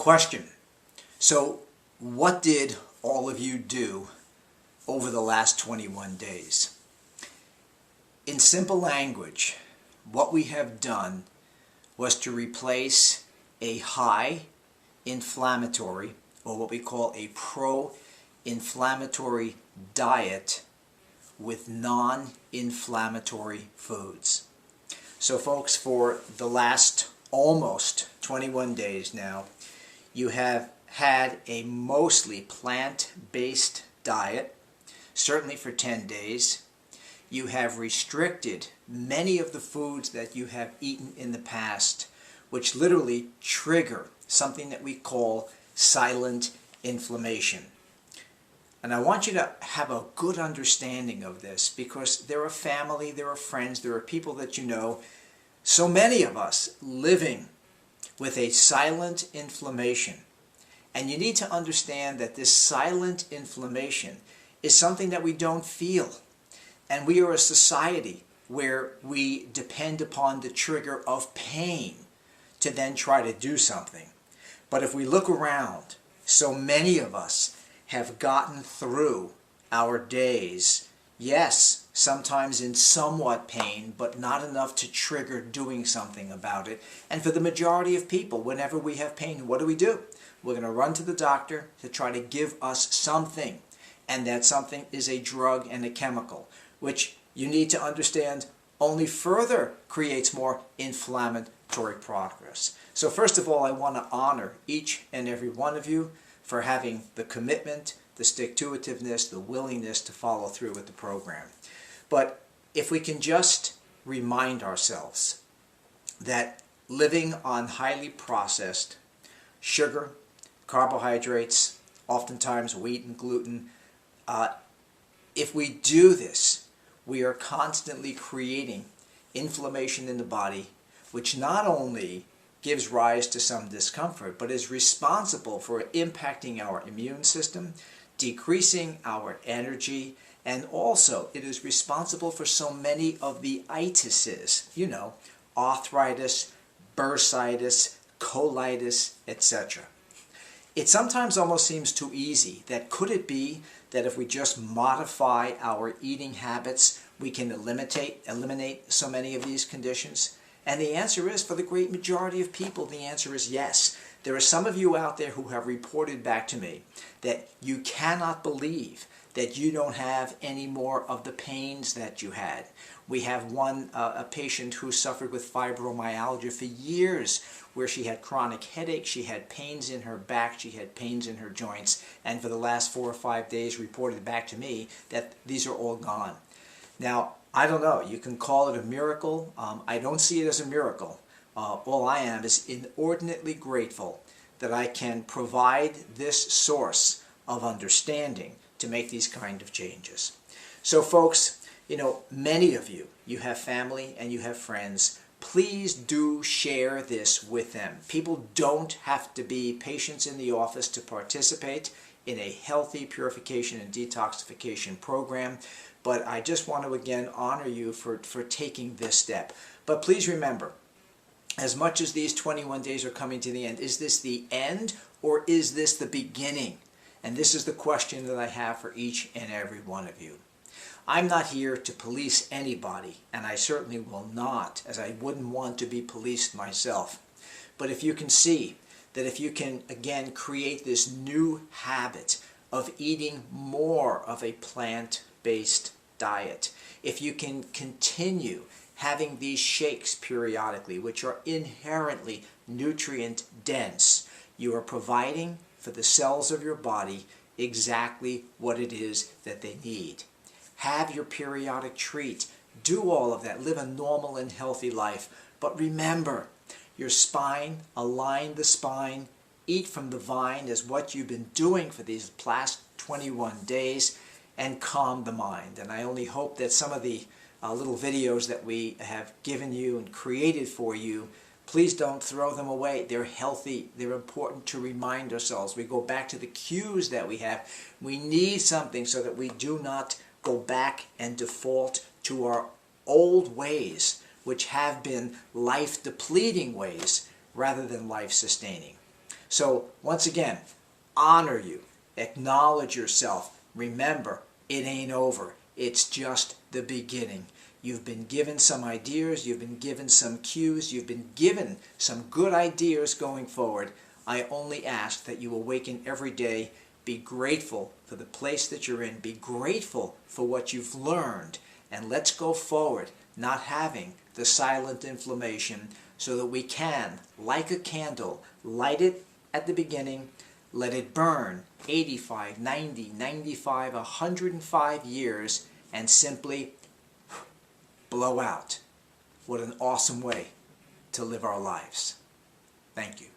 Question. So what did all of you do over the last 21 days? In simple language, what we have done was to replace a high inflammatory, or what we call a pro-inflammatory diet with non-inflammatory foods. So folks, for the last almost 21 days now, you have had a mostly plant-based diet, certainly for 10 days. You have restricted many of the foods that you have eaten in the past, which literally trigger something that we call silent inflammation. And I want you to have a good understanding of this, because there are family, there are friends, there are people that you know, so many of us living with a silent inflammation. And you need to understand that this silent inflammation is something that we don't feel. And we are a society where we depend upon the trigger of pain to then try to do something. But if we look around, so many of us have gotten through our days, yes, sometimes in somewhat pain, but not enough to trigger doing something about it. And for the majority of people, whenever we have pain, what do? We're going to run to the doctor to try to give us something. And that something is a drug and a chemical, which you need to understand only further creates more inflammatory progress. So first of all, I want to honor each and every one of you for having the commitment, the stick-to-itiveness, the willingness to follow through with the program. But if we can just remind ourselves that living on highly processed sugar, carbohydrates, oftentimes wheat and gluten, if we do this, we are constantly creating inflammation in the body, which not only gives rise to some discomfort, but is responsible for impacting our immune system, decreasing our energy, and also it is responsible for so many of the itises, you know, arthritis, bursitis, colitis, etc. It sometimes almost seems too easy that could it be that if we just modify our eating habits, we can eliminate so many of these conditions? And the answer is, for the great majority of people, the answer is yes. There are some of you out there who have reported back to me that you cannot believe that you don't have any more of the pains that you had. We have a patient who suffered with fibromyalgia for years, where she had chronic headaches, she had pains in her back, she had pains in her joints, and for the last 4 or 5 days reported back to me that these are all gone. Now, I don't know, you can call it a miracle. I don't see it as a miracle. All I am is inordinately grateful that I can provide this source of understanding to make these kind of changes. So folks, you know, many of you, you have family and you have friends. Please do share this with them. People don't have to be patients in the office to participate in a healthy purification and detoxification program. But I just want to again honor you for taking this step. But please remember, as much as these 21 days are coming to the end, is this the end or is this the beginning? And this is the question that I have for each and every one of you. I'm not here to police anybody, and I certainly will not, as I wouldn't want to be policed myself. But if you can see that if you can, again, create this new habit of eating more of a plant-based diet, if you can continue having these shakes periodically, which are inherently nutrient dense, you are providing for the cells of your body exactly what it is that they need. Have your periodic treat. Do all of that. Live a normal and healthy life. But remember, your spine, align the spine, eat from the vine is what you've been doing for these last 21 days, and calm the mind. And I only hope that some of the little videos that we have given you and created for you, please don't throw them away. They're healthy. They're important to remind ourselves. We go back to the cues that we have. We need something so that we do not go back and default to our old ways, which have been life-depleting ways rather than life-sustaining. So once again, honor you, acknowledge yourself. Remember, it ain't over. It's just the beginning. You've been given some ideas, you've been given some cues, you've been given some good ideas going forward. I only ask that you awaken every day, be grateful for the place that you're in, be grateful for what you've learned, and let's go forward, not having the silent inflammation, so that we can, like a candle, light it at the beginning, let it burn 85, 90, 95, 105 years, and simply blow out. What an awesome way to live our lives. Thank you.